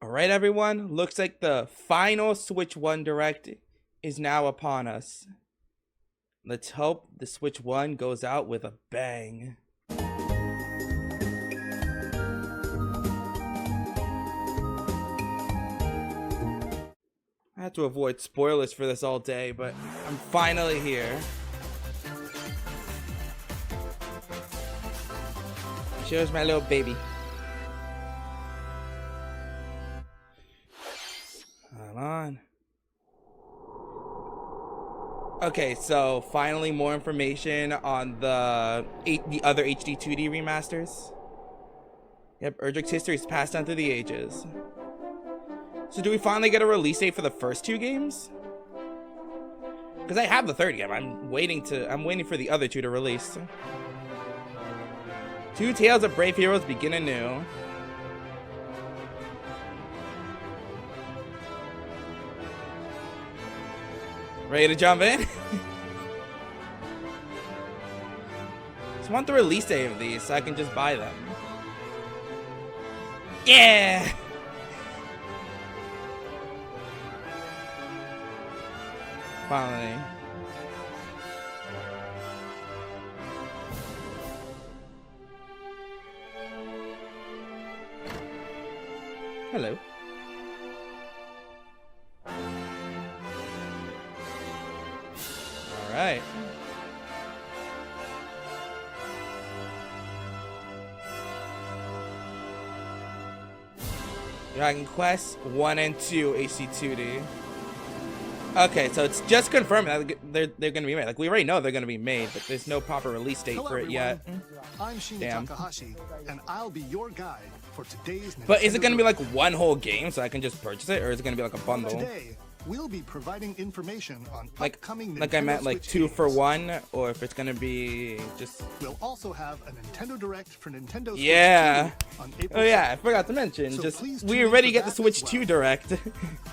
Alright everyone, looks like the final Switch 1 Direct is now upon us. Let's hope the Switch 1 goes out with a bang. I have to avoid spoilers for this all day, but I'm finally here. Shows my little baby. Hold on. Okay, so finally more information on the other HD 2D remasters. Yep, Erdrick's history is passed down through the ages. So do we finally get a release date for the first two games? Because I have the third game. I'm waiting for the other two to release. Two Tales of Brave Heroes begin anew. Ready to jump in? Just want the release date of these so I can just buy them. Yeah! Finally. Hello. Alright. Dragon Quest 1 and 2 HD2D. Okay, so it's just confirmed that they're gonna be made. Like, we already know they're gonna be made, but there's no proper release date for it yet. I'm Shinya Takahashi, and I'll be your guide for today's Nintendo. But is it gonna be like one whole game so I can just purchase it, or is it gonna be like a bundle? Today, we'll be providing information on upcoming Nintendo like I meant like Switch 2 games. for 1, or if it's gonna be just. We'll also have a Nintendo Direct for Nintendo Switch Yeah. 2 on April Oh yeah, I forgot to mention. So just please we tune in already for get the that Switch as 2 well. Direct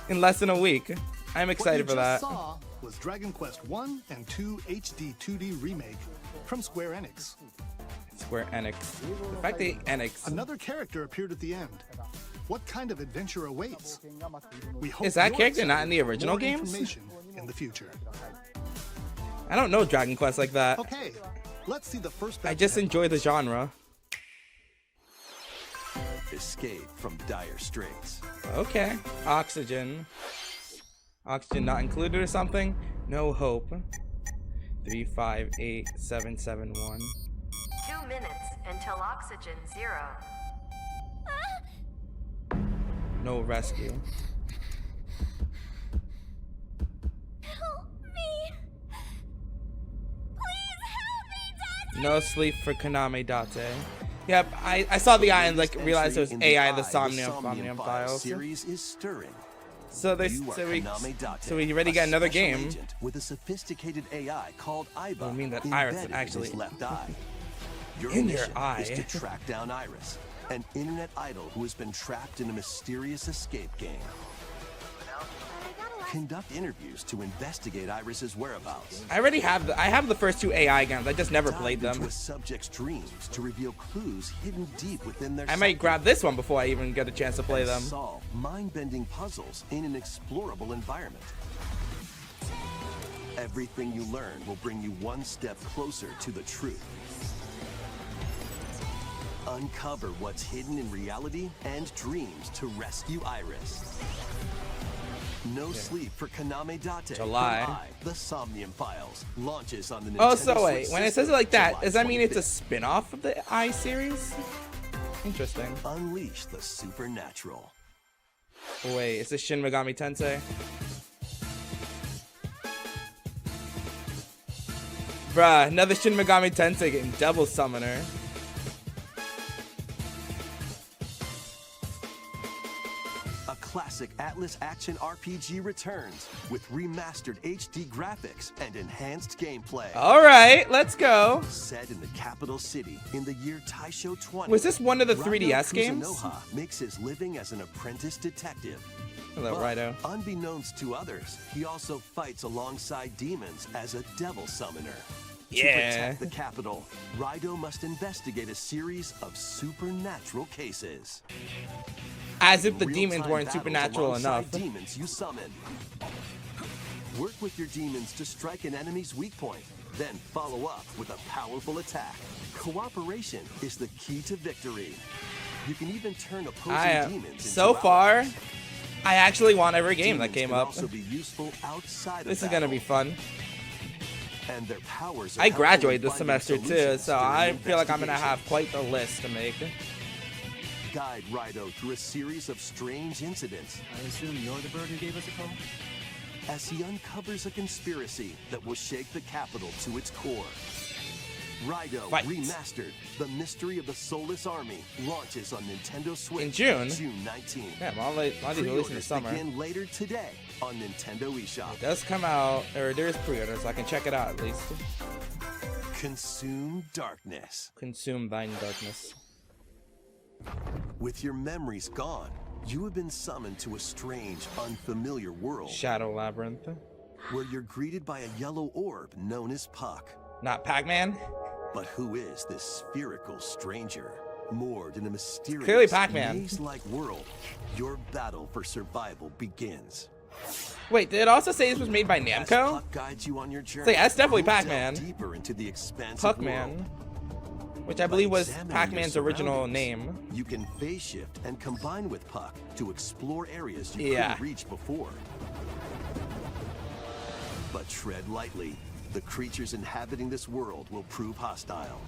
in less than a week. I'm excited for that. What you just saw was Dragon Quest 1 and 2 HD 2D remake from Square Enix. Square Enix. The fact that Enix. Another character appeared at the end. What kind of adventure awaits? We hope Is that you're character not excited in the for original more games? information in the future. I don't know Dragon Quest like that. Okay, let's see the first. I just enjoy the genre. Escape from dire straits. Okay. Oxygen. Oxygen not included or something? No hope. 358771. 2 minutes until oxygen 0. No rescue. Help me! Please help me, Dad! No sleep for Konami Date. Yep, I saw the eye and like realized it was AI the Somnium Files. Series is stirring. So we already got another game. With a sophisticated AI called Iba. I mean that Iris embedded in actually his left eye. Your in your mission eye. is to track down Iris, an internet idol who has been trapped in a mysterious escape game. Conduct interviews to investigate Iris's whereabouts. I already have I have the first two AI games. I just never played Dive them. into a subject's dreams to reveal clues hidden deep within their I might psyche. grab this one before I even get a chance to play And them. solve mind-bending puzzles in an explorable environment. Everything you learn will bring you one step closer to the truth. Uncover what's hidden in reality and dreams to rescue Iris. No sleep for Konami Date. July. from I, the Somnium Files launches on the Nintendo Oh, so wait, Switch when it says it system like that, July does that mean it's a 25th. spin-off of the I series? Interesting. Unleash the supernatural. Wait, is this Shin Megami Tensei? Bruh, another Shin Megami Tensei game, Devil Summoner. A classic Atlas action RPG returns with remastered HD graphics and enhanced gameplay. Alright, let's go. Set in the capital city in the year Taisho 20. Was this one of the Raido 3DS games? Kuzunoha makes his living as an apprentice detective. Hello, But Raido. unbeknownst to others, he also fights alongside demons as a devil summoner. To Yeah. protect the capital, Raido must investigate a series of supernatural cases. As if the Real-time demons weren't battles supernatural alongside enough. Demons you summon. Work with your demons to strike an enemy's weak point, then follow up with a powerful attack. Cooperation is the key to victory. You can even turn opposing demons into So far, allies. I actually want every game that Demons came can up. also be useful outside This of is gonna be battle, fun. and their powers are I helpful graduate in this finding semester too, solutions so during I feel like I'm gonna investigation. have quite the list to make. Guide Rido through a series of strange incidents I assume you're the bird who gave us a call? as he uncovers a conspiracy that will shake the capital to its core. Rido Fight. Remastered, The Mystery of the Soulless Army, launches on Nintendo Switch In June? June 19th. Yeah, a lot of these releasing in the Pre-orders summer. begin later today on Nintendo eShop. It does come out, or there is pre-order, so I can check it out at least. Consume darkness. Consume thine darkness. With your memories gone, you have been summoned to a strange, unfamiliar world Shadow Labyrinth. where you're greeted by a yellow orb known as Puck. Not Pac-Man? But who is this spherical stranger? Moored in a mysterious, Clearly Pac-Man. maze-like world, your battle for survival begins. Wait, did it also say this was made by As Namco? Puck guides you on your journey, Like, that's definitely you'll delve Pac-Man. Deeper into the expansive Puck-Man. world. Which I By believe was examining Pac-Man's your original surroundings, name. You can phase shift and combine with Puck to explore areas you Yeah. couldn't reach before. But tread lightly. The creatures inhabiting this world will prove hostile.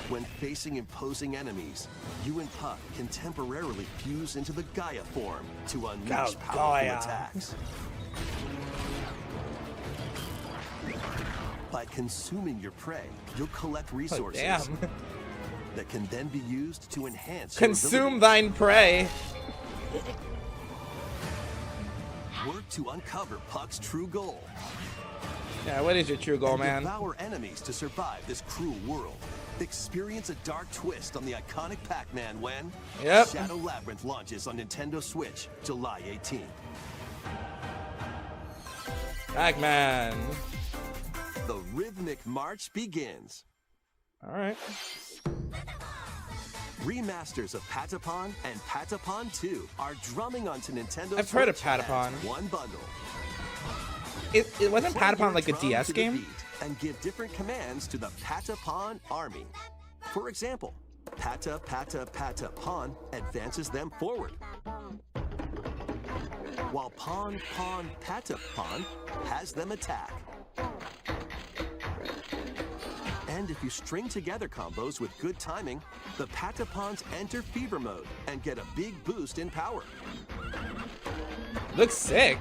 When facing imposing enemies, you and Puck can temporarily fuse into the Gaia form to unleash powerful Gaia. attacks. By consuming your prey, you'll collect Oh, resources damn. that can then be used to enhance your Consume abilities. thine prey. Work to uncover Puck's true goal. Yeah, what is your true goal, and man? devour enemies to survive this cruel world. Experience a dark twist on the iconic Pac-Man when Yep. Shadow Labyrinth launches on Nintendo Switch July 18th. Pac-Man. The rhythmic march begins. Alright. Remasters of Patapon and Patapon 2 are drumming onto Nintendo I've heard of Switch as Patapon. one bundle. It wasn't Play your Patapon like a drum DS to the game? beat and give different commands to the Patapon army. For example, Pata Pata Patapon advances them forward, while Pon Pon Patapon has them attack. And if you string together combos with good timing, the Patapons enter fever mode and get a big boost in power. Looks sick.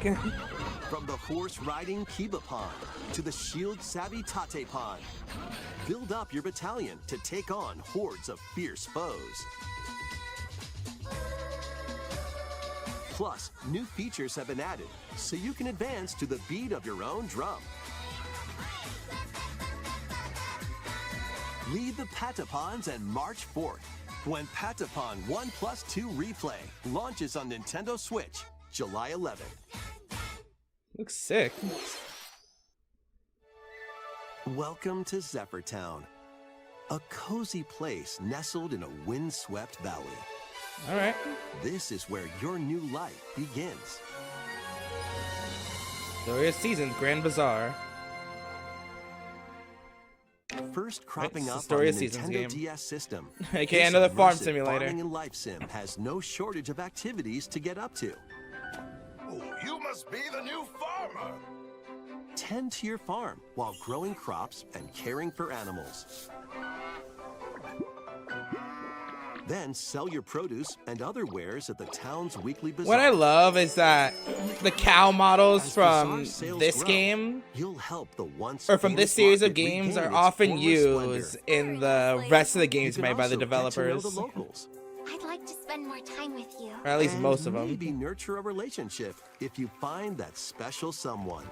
From the horse-riding Kibapon to the shield-savvy Tatepon, build up your battalion to take on hordes of fierce foes. Plus, new features have been added, so you can advance to the beat of your own drum. Lead the Patapons and march forth when Patapon 1+2 Replay launches on Nintendo Switch July 11th. Looks sick. Welcome to Zephyr Town, a cozy place nestled in a windswept valley. Alright. This is where your new life begins. Glorious Seasons Grand Bazaar. First cropping It's the up on Story the of Seasons Nintendo game. DS system. AKA this another farm immersive simulator. Farming and life sim has no shortage of activities to get up to. Oh, you must be the new farmer. Tend to your farm while growing crops and caring for animals. Then sell your produce and other wares at the town's weekly bazaar. What I love is that the cow models As from bazaar sales this grow, game, you'll help the once or from this famous series of market games, regain are its often former used splendor. in the rest of the You games can made by the also get to know developers. the locals. I'd like to spend more time with you. Or at least and most of them. Maybe nurture a relationship if you find that special someone.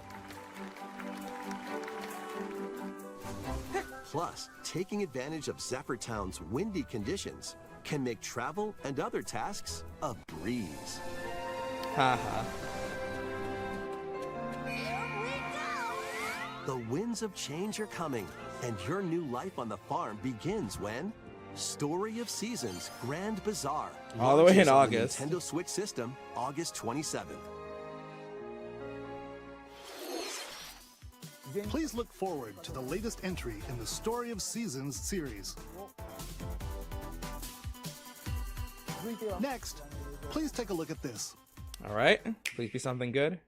Plus, taking advantage of Zephyr Town's windy conditions can make travel and other tasks a breeze. Haha. The winds of change are coming, and your new life on the farm begins when Story of Seasons Grand Bazaar. All the way in Launches on the August. Nintendo Switch system, August 27th. Please look forward to the latest entry in the Story of Seasons series. Next, please take a look at this. All right, please be something good.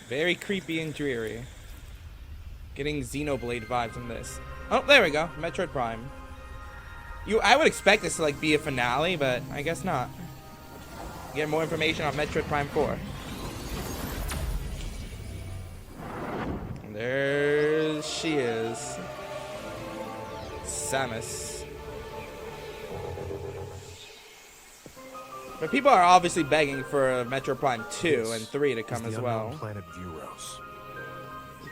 Very creepy and dreary. Getting Xenoblade vibes from this. Oh, there we go. Metroid Prime. I would expect this to like be a finale, but I guess not. Get more information on Metroid Prime 4. And there she is. Samus. But people are obviously begging for Metroid Prime 2 and 3 to come as well. Planet Vuros.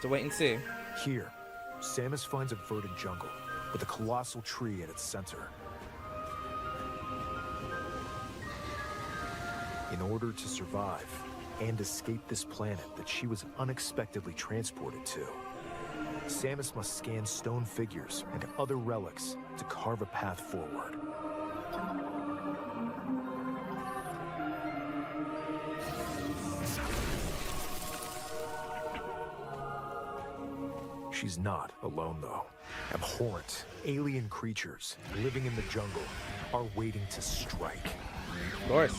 So wait and see. Here, Samus finds a verdant jungle with a colossal tree at its center. In order to survive and escape this planet that she was unexpectedly transported to, Samus must scan stone figures and other relics to carve a path forward. She's not alone, though. Abhorrent, alien creatures living in the jungle are waiting to strike. Of course.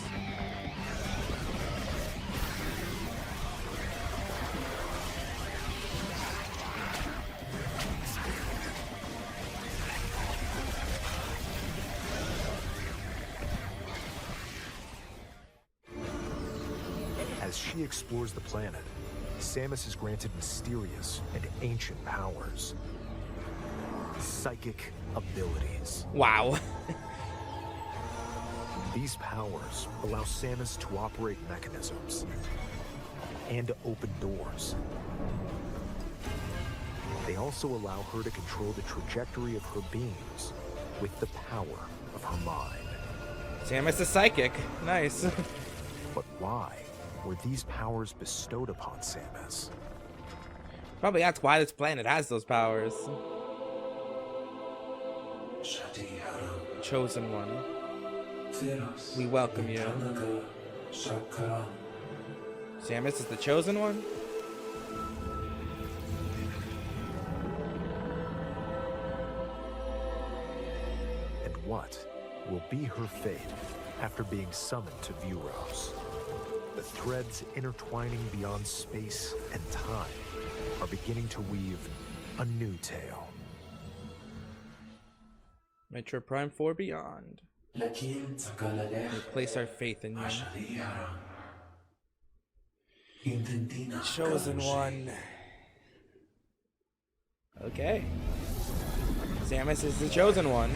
As she explores the planet, Samus is granted mysterious and ancient powers. Psychic abilities. Wow. These powers allow Samus to operate mechanisms and to open doors. They also allow her to control the trajectory of her beams with the power of her mind. Samus is psychic. Nice. But why were these powers bestowed upon Samus? Probably that's why this planet has those powers. Chosen one. We welcome you. Samus is the chosen one? And what will be her fate after being summoned to Vuros? The threads intertwining beyond space and time are beginning to weave a new tale. Metroid Prime 4 Beyond. We place our faith in you. Chosen one. Okay. Samus is the chosen one.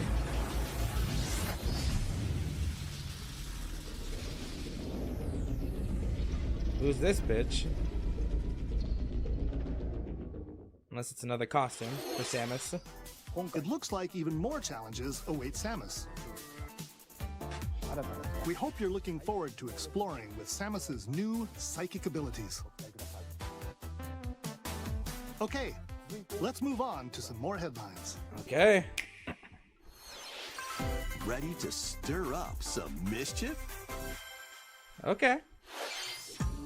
Who's this bitch? Unless it's another costume for Samus. It looks like even more challenges await Samus. We hope you're looking forward to exploring with Samus's new psychic abilities. Okay, let's move on to some more headlines. Okay. Ready to stir up some mischief? Okay.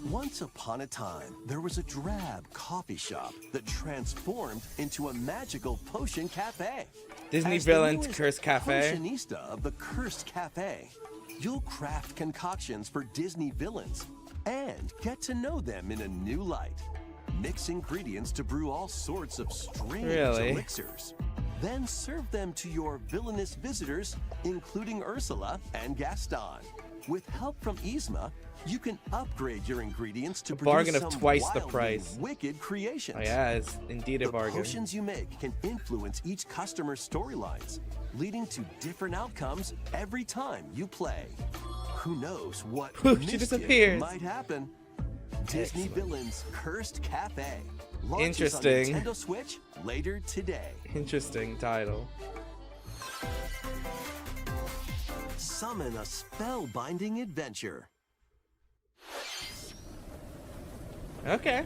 Once upon a time, there was a drab coffee shop that transformed into a magical potion cafe. Disney As the Villains newest Cursed Cafe. Potionista of the Cursed Cafe, you'll craft concoctions for Disney villains and get to know them in a new light. Mix ingredients to brew all sorts of strange elixirs. Then serve them to your villainous visitors, including Ursula and Gaston. With help from Yzma, you can upgrade your ingredients to produce bargain of some twice the wildly price. wicked creations. Oh yeah, it's indeed a bargain. The potions you make can influence each customer's storylines, leading to different outcomes every time you play. Who knows what She mischief disappears. might happen? Disney Excellent. Villains Cursed Cafe. Launches Interesting. on Nintendo Switch later today. Interesting title. Summon a spellbinding adventure. Okay.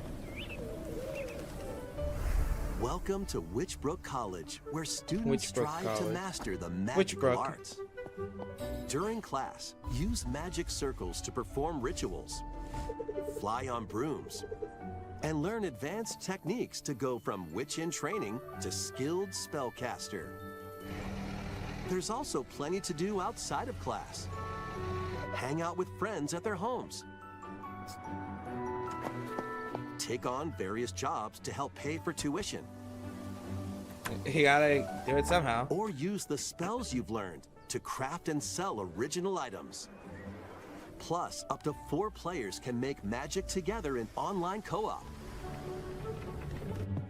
Welcome to Witchbrook College, where students Witchbrook strive to College. master the magical Witchbrook. arts. During class, use magic circles to perform rituals, fly on brooms, and learn advanced techniques to go from witch in training to skilled spellcaster. There's also plenty to do outside of class. Hang out with friends at their homes. Take on various jobs to help pay for tuition. You gotta do it somehow. Or use the spells you've learned to craft and sell original items. Plus, up to 4 players can make magic together in online co-op.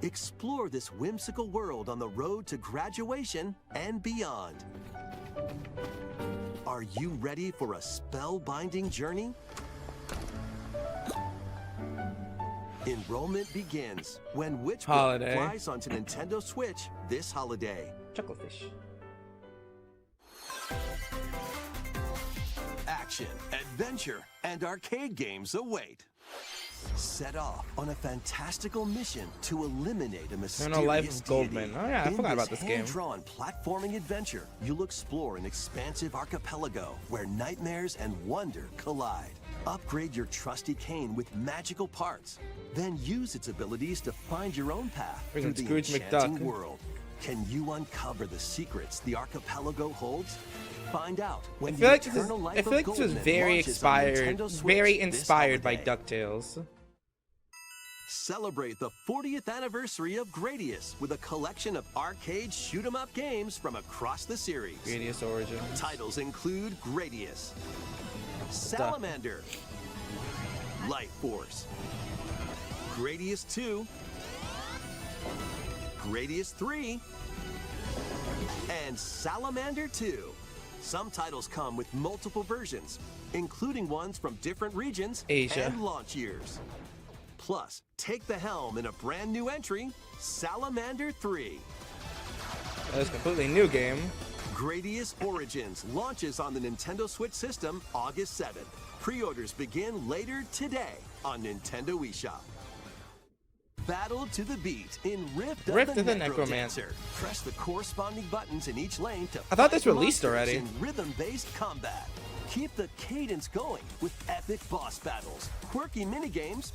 Explore this whimsical world on the road to graduation and beyond. Are you ready for a spellbinding journey? Enrollment begins when Witchbrook Holiday. flies onto Nintendo Switch this holiday. Chucklefish. Action, adventure, and arcade games await. Set off on a fantastical mission to eliminate a mysterious Life of deity. Goldman. Oh yeah, I forgot about this game. hand-drawn platforming adventure, you'll explore an expansive archipelago where nightmares and wonder collide. Upgrade your trusty cane with magical parts, then use its abilities to find your own path Freaking through the Scrooge enchanting McDuck. world. Can you uncover the secrets the archipelago holds? Find out when I feel like this Eternal Life I feel of like this was Goldman very launches on inspired, Nintendo Switch very this inspired by holiday. DuckTales. Celebrate the 40th anniversary of Gradius with a collection of arcade shoot-'em-up games from across the series. Gradius Origins. Titles include Gradius, Salamander, Light Force, Gradius 2, Gradius 3, and Salamander 2. Some titles come with multiple versions, including ones from different regions Asia. and launch years. Plus, take the helm in a brand new entry, Salamander 3. That is a completely new game. Gradius Origins launches on the Nintendo Switch system August 7th. Pre-orders begin later today on Nintendo eShop. Battle to the beat in Rift of the Necrodancer. Press the corresponding buttons in each lane to I thought this fight released monsters already. in rhythm-based combat. Keep the cadence going with epic boss battles, quirky minigames,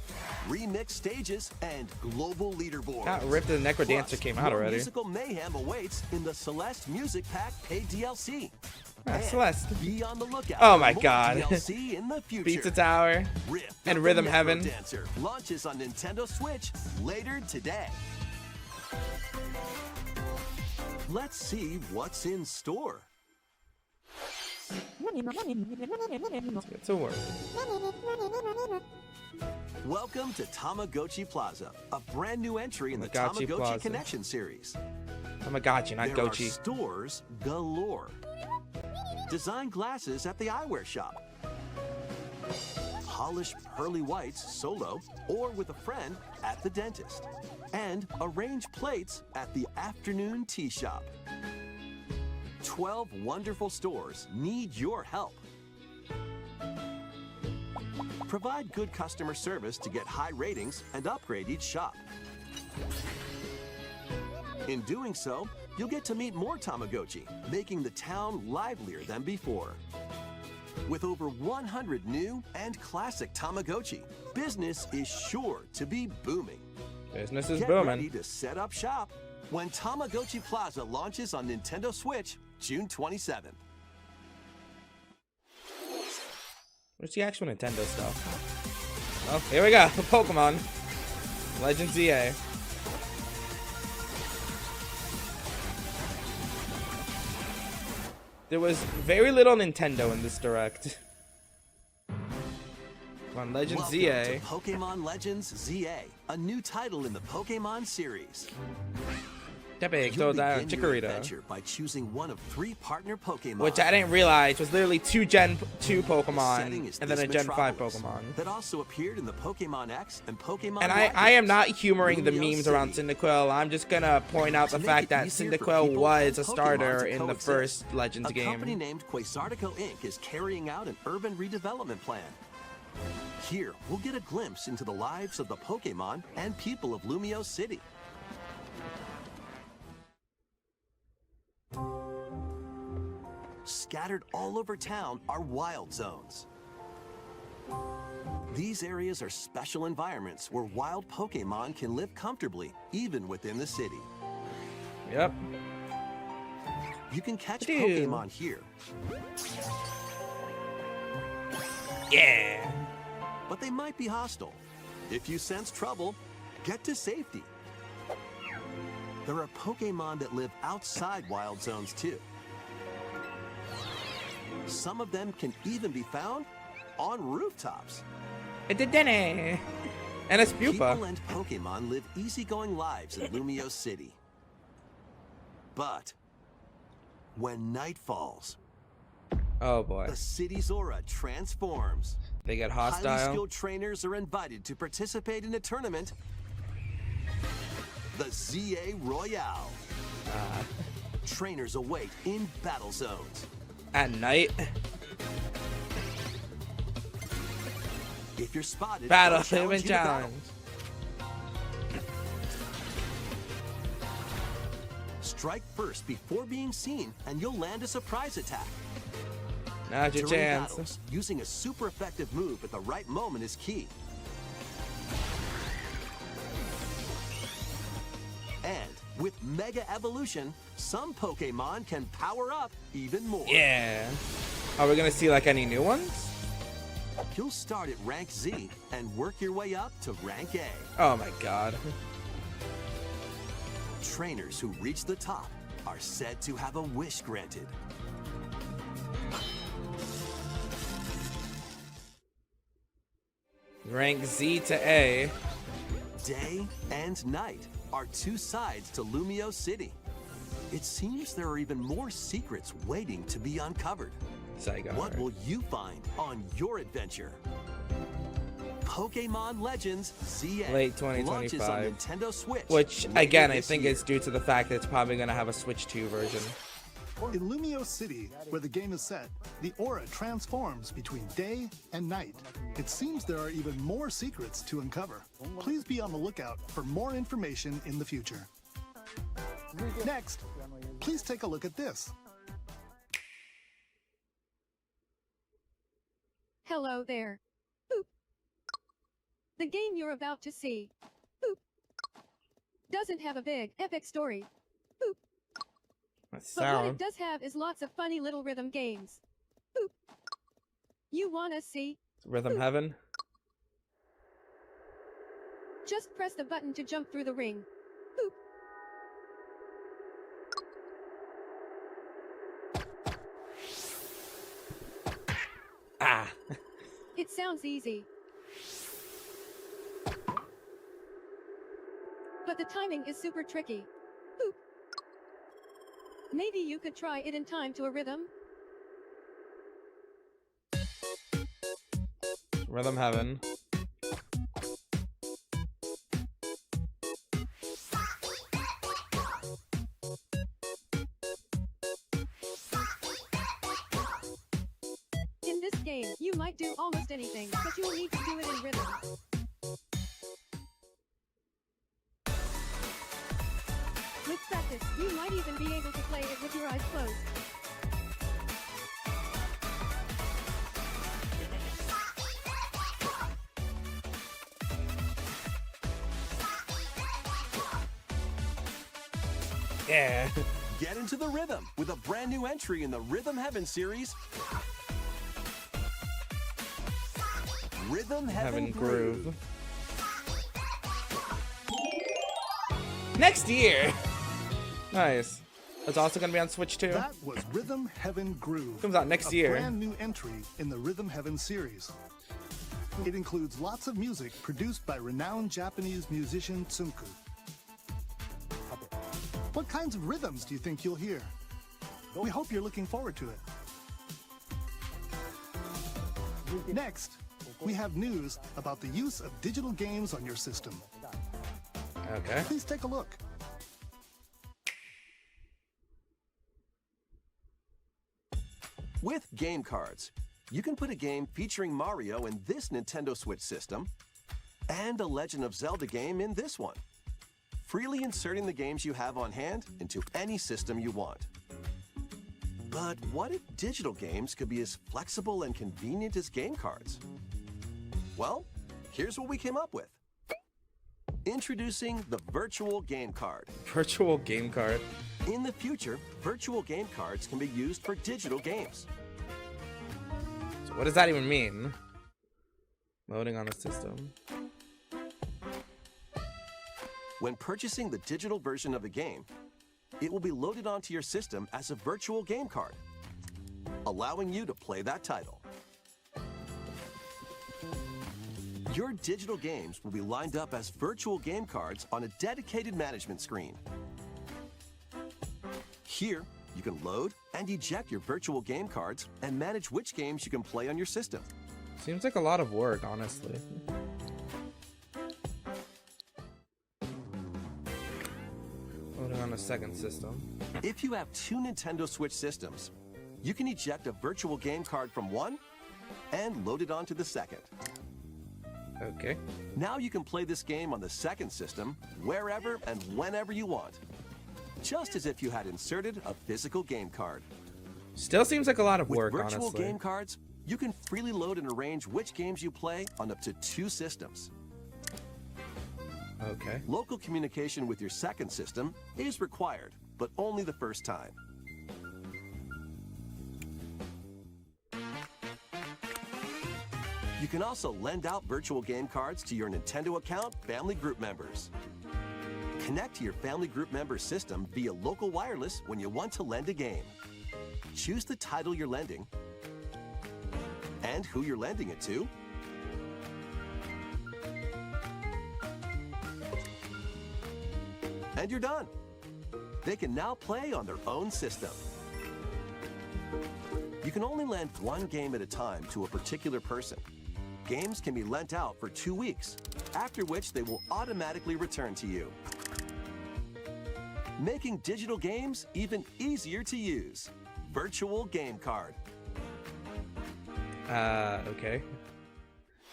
remixed stages, and global leaderboards. That Rift of the Necrodancer Plus, came out more already. Musical mayhem awaits in the Celeste Music Pack paid DLC. Ah, And Celeste. Be on the lookout Oh for my more God. DLC in the future. Pizza Tower. Rift and of Rhythm the Heaven. Necrodancer launches on Nintendo Switch later today. Let's see what's in store. Let's get to work. Welcome to Tamagotchi Plaza, a brand new entry in the Tamagotchi Tamagotchi Plaza. Connection series. Tamagotchi, not There Gochi. are stores galore. Design glasses at the eyewear shop. Polish pearly whites solo or with a friend at the dentist. And arrange plates at the afternoon tea shop. 12 wonderful stores need your help. Provide good customer service to get high ratings and upgrade each shop. In doing so, you'll get to meet more Tamagotchi, making the town livelier than before. With over 100 new and classic Tamagotchi, business is sure to be booming. Business is Get ready booming. to set up shop when Tamagotchi Plaza launches on Nintendo Switch June 27th. Where's the actual Nintendo stuff? Oh, here we go. Pokemon. Legends EA. There was very little Nintendo in this direct. On Legends Welcome EA. to Pokemon Legends ZA, a new title in the Pokemon series. Tepe, You'll Exodile, and begin your Chikorita. adventure by choosing one of 3 partner Pokemon. Which I didn't realize was literally 2 Gen 2 The setting Pokemon is and then this a Gen 5 metropolis Pokemon. that also appeared in the Pokemon X and Pokemon And Y I am games. not humoring the Lumio memes around City. Cyndaquil. I'm just gonna point out To the make fact it that easier for Cyndaquil people was a and Pokemon starter to in the coexist, first Legends a company game. named Quasartico Inc. is carrying out an urban redevelopment plan. Here, we'll get a glimpse into the lives of the Pokemon and people of Lumio City. Scattered all over town are wild zones. These areas are special environments where wild Pokemon can live comfortably, even within the city. Yep. You can catch Dude. Pokemon here, Yeah. but they might be hostile. If you sense trouble, get to safety. There are Pokemon that live outside wild zones too. Some of them can even be found on rooftops. It's a Denny. And a People Spupa. and Pokemon live easygoing lives in Lumio City. But when night falls, Oh boy. the city's aura transforms. They get Highly hostile. skilled trainers are invited to participate in a tournament, the ZA Royale. Trainers await in battle zones. At night. If you're spotted, Battle they'll human challenge you to battle. challenge. Strike first before being seen, and you'll land a surprise attack. Now's your During chance. battles, using a super effective move at the right moment is key. And with Mega Evolution, some Pokemon can power up even more. Yeah. Are we gonna see like any new ones? You'll start at rank Z and work your way up to rank A. Oh my god. Trainers who reach the top are said to have a wish granted. Rank Z to A. Day and night are two sides to Lumio City. It seems there are even more secrets waiting to be uncovered. Saigon. What will you find on your adventure? Pokemon Legends ZA Late launches on 2025. Nintendo Switch. Which, later again, I this think year. is due to the fact that it's probably gonna have a Switch 2 version. In Lumio City, where the game is set, the aura transforms between day and night. It seems there are even more secrets to uncover. Please be on the lookout for more information in the future. Next, please take a look at this. Hello there. Boop. The game you're about to see, boop, doesn't have a big, epic story. Boop. That's But what it sound. does have is lots of funny little rhythm games. Boop. You wanna see? Rhythm Heaven. Just press the button to jump through the ring. Boop. Ah. It sounds easy. But the timing is super tricky. Boop. Maybe you could try it in time to a rhythm? Rhythm Heaven. In this game, you might do almost anything, but you'll need to do it in rhythm. With practice, you might even be able to play it with your eyes closed. Yeah. Get into the rhythm with a brand new entry in the Rhythm Heaven series. Rhythm Heaven Heaven Groove. Groove. Next year. Nice. It's also gonna be on Switch too. That was Rhythm Heaven Groove. Comes out next year. A brand new entry in the Rhythm Heaven series. It includes lots of music produced by renowned Japanese musician Tsunku. What kinds of rhythms do you think you'll hear? We hope you're looking forward to it. Next, we have news about the use of digital games on your system. Okay. Please take a look. With game cards, you can put a game featuring Mario in this Nintendo Switch system and a Legend of Zelda game in this one, freely inserting the games you have on hand into any system you want. But what if digital games could be as flexible and convenient as game cards? Well, here's what we came up with. Introducing the Virtual Game Card. Virtual game card. In the future, virtual game cards can be used for digital games. So what does that even mean? Loading on a system. When purchasing the digital version of a game, it will be loaded onto your system as a virtual game card, allowing you to play that title. Your digital games will be lined up as virtual game cards on a dedicated management screen. Here, you can load and eject your virtual game cards and manage which games you can play on your system. Seems like a lot of work, honestly. Loading on a second system. If you have two Nintendo Switch systems, you can eject a virtual game card from one and load it onto the second. Okay. Now you can play this game on the second system wherever and whenever you want, just as if you had inserted a physical game card. Still seems like a lot of work, With virtual honestly. game cards, you can freely load and arrange which games you play on up to 2 systems. Okay. Local communication with your second system is required, but only the first time. You can also lend out virtual game cards to your Nintendo account family group members. Connect to your family group member system via local wireless when you want to lend a game. Choose the title you're lending and who you're lending it to. And you're done. They can now play on their own system. You can only lend one game at a time to a particular person. Games can be lent out for 2 weeks, after which they will automatically return to you, making digital games even easier to use. Virtual Game Card. Okay.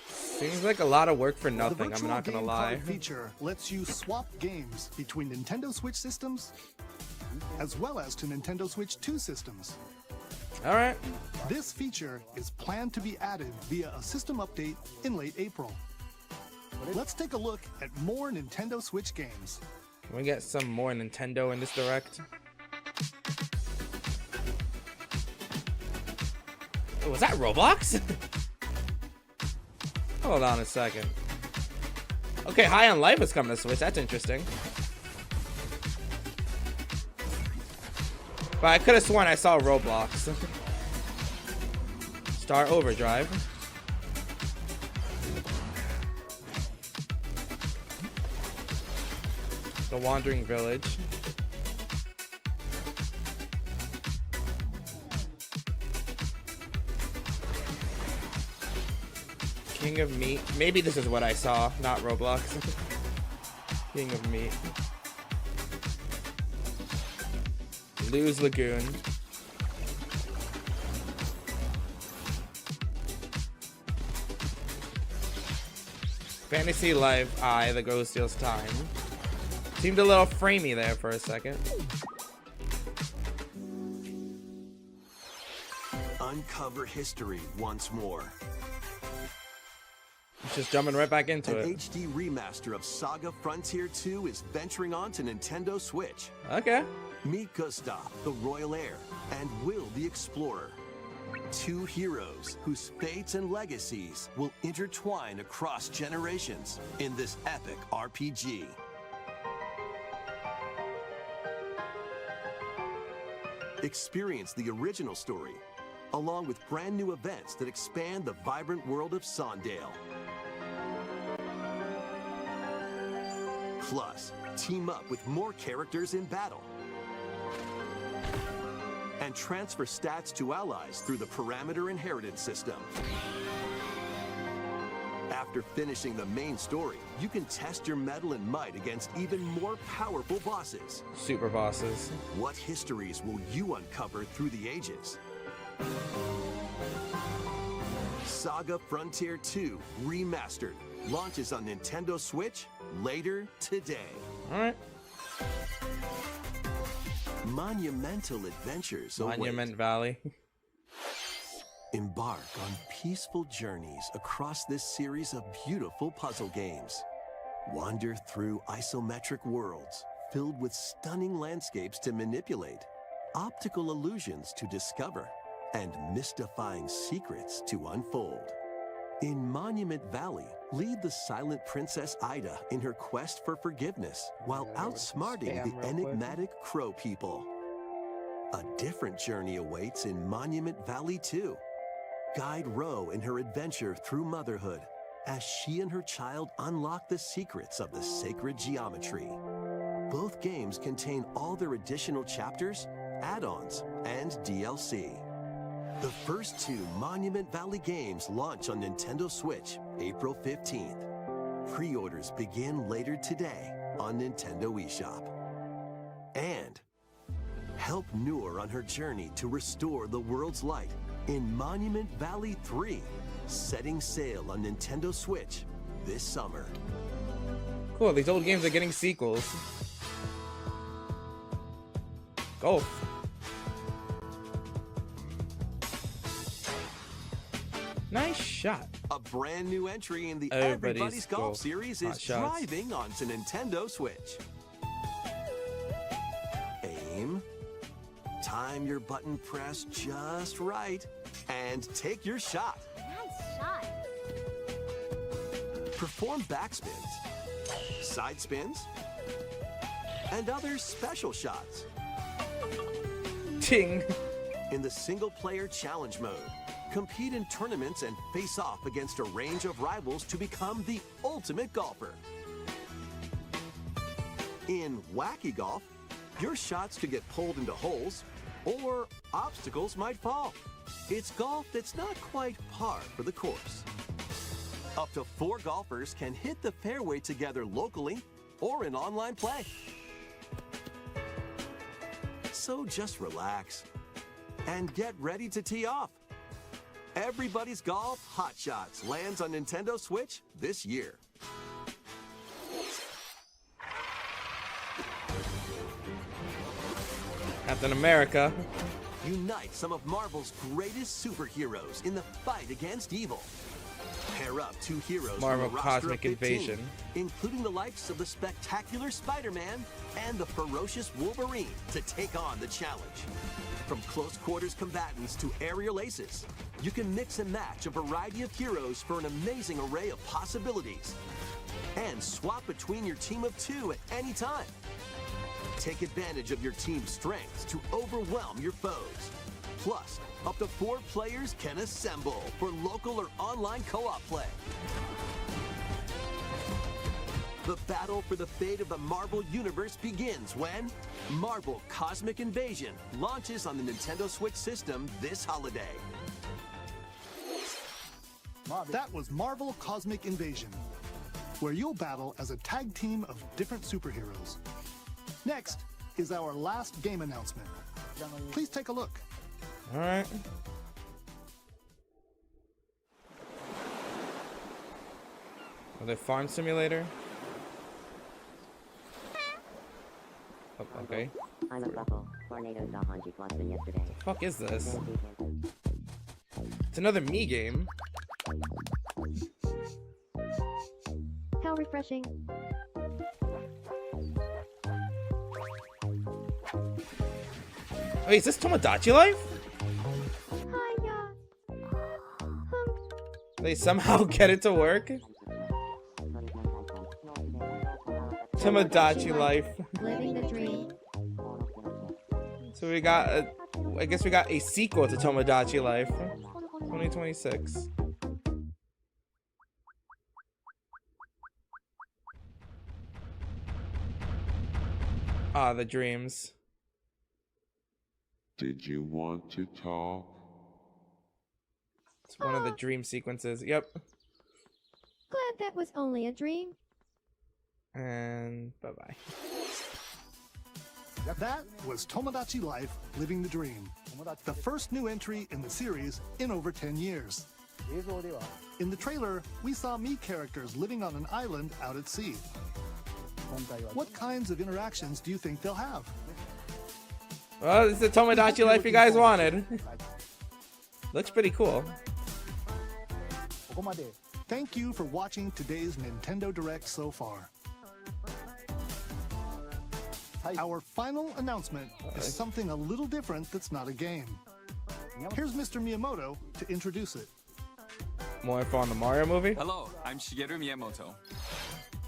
Seems like a lot of work for nothing, The I'm not gonna Virtual Game lie. Card feature lets you swap games between Nintendo Switch systems, as well as to Nintendo Switch 2 systems. Alright. This feature is planned to be added via a system update in late April. Let's take a look at more Nintendo Switch games. Can we get some more Nintendo in this direct? Oh, was that Roblox? Hold on a second. Okay, High on Life is coming to Switch. That's interesting. But I could have sworn I saw Roblox. Star Overdrive. The Wandering Village. King of Meat. Maybe this is what I saw, not Roblox. King of Meat. Lose Lagoon. Fantasy Life I, The Ghost Steals Time. Seemed a little framey there for a second. Uncover history once more. Just jumping right back into An it. HD remaster of Saga Frontier 2 is venturing on to Nintendo Switch. Okay. Meet Gustav, the royal heir, and Will the explorer. 2 heroes whose fates and legacies will intertwine across generations in this epic RPG. Experience the original story, along with brand new events that expand the vibrant world of Sondale. Plus, team up with more characters in battle. And transfer stats to allies through the parameter inheritance system. After finishing the main story, you can test your mettle and might against even more powerful bosses. Super bosses. What histories will you uncover through the ages? Saga Frontier 2 Remastered launches on Nintendo Switch later today. Alright. Monumental adventures await. Monument Valley. Embark on peaceful journeys across this series of beautiful puzzle games. Wander through isometric worlds filled with stunning landscapes to manipulate, optical illusions to discover, and mystifying secrets to unfold. In Monument Valley, lead the silent Princess Ida in her quest for forgiveness while outsmarting the enigmatic Crow people. A different journey awaits in Monument Valley 2. Guide Ro in her adventure through motherhood as she and her child unlock the secrets of the sacred geometry. Both games contain all their additional chapters, add-ons, and DLC. The first two Monument Valley games launch on Nintendo Switch April 15th. Pre-orders begin later today on Nintendo eShop. And help Noor on her journey to restore the world's light in Monument Valley 3, setting sail on Nintendo Switch this summer. Cool, these old games are getting sequels. Golf. Nice shot. A brand new entry in the Everybody's Everybody's Golf Golf series hot is shots. driving onto Nintendo Switch. Aim. Time your button press just right. And take your shot. Nice shot. Perform backspins, side spins, and other special shots. Ting. In the single-player challenge mode, compete in tournaments and face off against a range of rivals to become the ultimate golfer. In Wacky Golf, your shots could get pulled into holes, or obstacles might fall. It's golf that's not quite par for the course. Up to 4 golfers can hit the fairway together locally or in online play. So just relax and get ready to tee off. Everybody's Golf Hot Shots lands on Nintendo Switch this year. Captain America. Unite some of Marvel's greatest superheroes in the fight against evil. Pair up 2 heroes Marvel from a roster Cosmic of 15, Invasion. including the likes of the spectacular Spider-Man and the ferocious Wolverine to take on the challenge. From close quarters combatants to aerial aces, you can mix and match a variety of heroes for an amazing array of possibilities. And swap between your team of 2 at any time. Take advantage of your team's strengths to overwhelm your foes. Plus, up to 4 players can assemble for local or online co-op play. The battle for the fate of the Marvel Universe begins when Marvel Cosmic Invasion launches on the Nintendo Switch system this holiday. That was Marvel Cosmic Invasion, where you'll battle as a tag team of different superheroes. Next is our last game announcement. Please take a look. All right. Another farm simulator. Oh, okay. I'm a couple. Tornadoes off on G Plus than yesterday. The fuck is this? It's another me game. How refreshing. Wait, is this Tomodachi Life? They somehow get it to work? Tomodachi Life. Living the dream. So we got a, I guess we got a sequel to Tomodachi Life. 2026. Ah, the dreams. Did you want to talk? It's one of the dream sequences. Yep. Glad that was only a dream. And bye-bye. That was Tomodachi Life Living the Dream, the first new entry in the series in over 10 years. In the trailer, we saw Mii characters living on an island out at sea. What kinds of interactions do you think they'll have? Well, this is the Tomodachi life you guys wanted. Looks pretty cool. Thank you for watching today's Nintendo Direct so far. Our final announcement is something a little different that's not a game. Here's Mr. Miyamoto to introduce it. More info on the Mario movie? Hello, I'm Shigeru Miyamoto.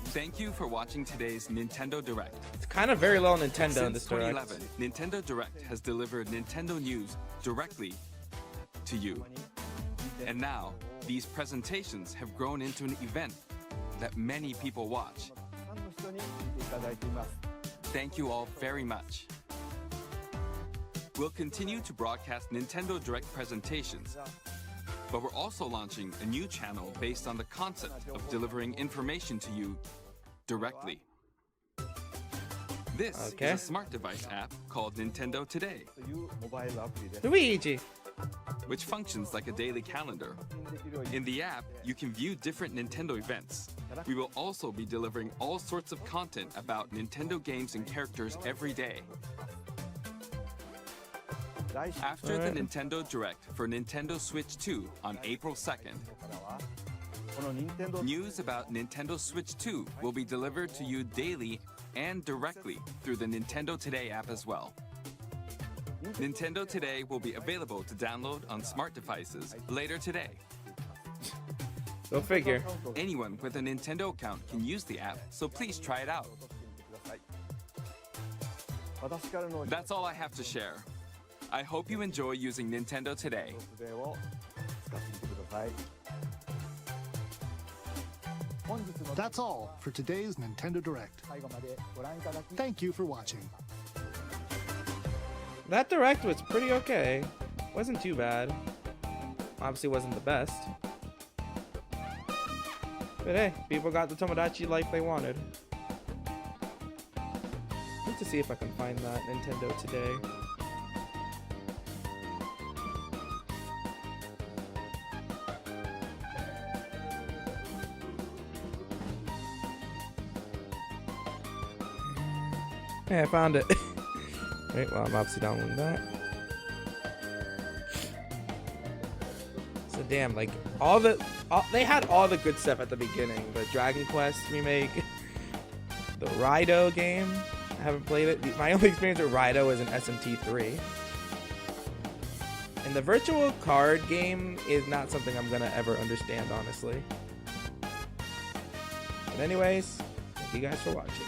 Thank you for watching today's Nintendo Direct. It's kind of very low Nintendo in this Since Direct. 2011, Nintendo Direct has delivered Nintendo news directly to you. And now, these presentations have grown into an event that many people watch. Thank you all very much. We'll continue to broadcast Nintendo Direct presentations, but we're also launching a new channel based on the concept of delivering information to you directly. This is a smart device app called Nintendo Today, Luigi, which functions like a daily calendar. In the app, you can view different Nintendo events. We will also be delivering all sorts of content about Nintendo games and characters every day. After the Nintendo Direct for Nintendo Switch 2 on April 2nd, news about Nintendo Switch 2 will be delivered to you daily and directly through the Nintendo Today app as well. Nintendo Today will be available to download on smart devices later today. Go figure. Anyone with a Nintendo account can use the app, so please try it out. That's all I have to share. I hope you enjoy using Nintendo Today. That's all for today's Nintendo Direct. Thank you for watching. That Direct was pretty okay. Wasn't too bad. Obviously wasn't the best. But hey, people got the Tomodachi life they wanted. Need to see if I can find that Nintendo Today. Hey, I found it. Wait, well, I'm obviously downloading that. So damn, like they had all the good stuff at the beginning. The Dragon Quest remake, the Rido game. I haven't played it. My only experience with Rido is in SMT3. And the virtual card game is not something I'm gonna ever understand, honestly. But anyways, thank you guys for watching.